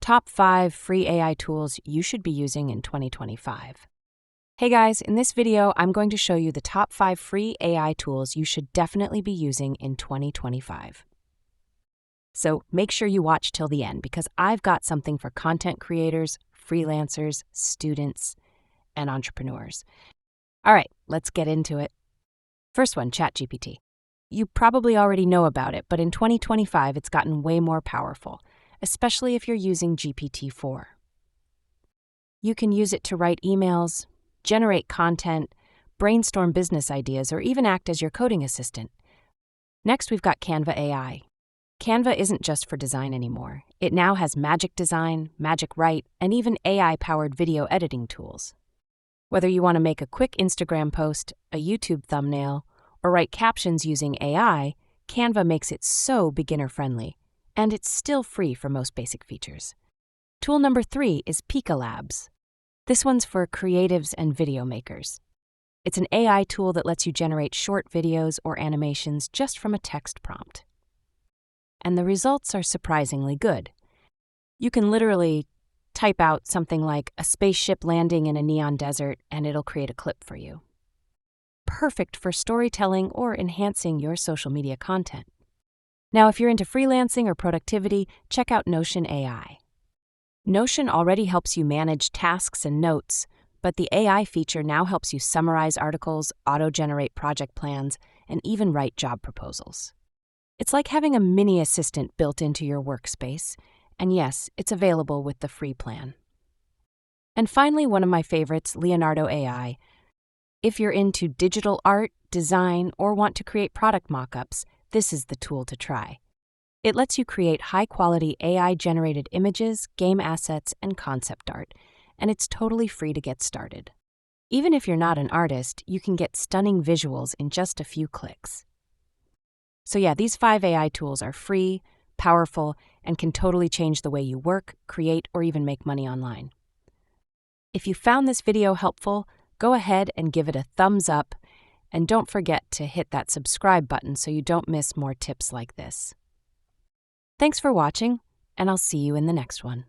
Top 5 free AI tools you should be using in 2025. Hey guys, in this video, I'm going to show you the top 5 free AI tools you should definitely be using in 2025. So make sure you watch till the end because I've got something for content creators, freelancers, students, and entrepreneurs. All right, let's get into it. First one, ChatGPT. You probably already know about it, but in 2025, it's gotten way more powerful, especially if you're using GPT-4. You can use it to write emails, generate content, brainstorm business ideas, or even act as your coding assistant. Next, we've got Canva AI. Canva isn't just for design anymore. It now has Magic Design, Magic Write, and even AI-powered video editing tools. Whether you want to make a quick Instagram post, a YouTube thumbnail, or write captions using AI, Canva makes it so beginner-friendly, and it's still free for most basic features. Tool number 3 is Pika Labs. This one's for creatives and video makers. It's an AI tool that lets you generate short videos or animations just from a text prompt. And the results are surprisingly good. You can literally type out something like a spaceship landing in a neon desert, and it'll create a clip for you. Perfect for storytelling or enhancing your social media content. Now, if you're into freelancing or productivity, check out Notion AI. Notion already helps you manage tasks and notes, but the AI feature now helps you summarize articles, auto-generate project plans, and even write job proposals. It's like having a mini assistant built into your workspace, and yes, it's available with the free plan. And finally, one of my favorites, Leonardo AI. If you're into digital art, design, or want to create product mockups, this is the tool to try. It lets you create high-quality AI-generated images, game assets, and concept art, and it's totally free to get started. Even if you're not an artist, you can get stunning visuals in just a few clicks. So yeah, these 5 AI tools are free, powerful, and can totally change the way you work, create, or even make money online. If you found this video helpful, go ahead and give it a thumbs up, and don't forget to hit that subscribe button so you don't miss more tips like this. Thanks for watching, and I'll see you in the next one.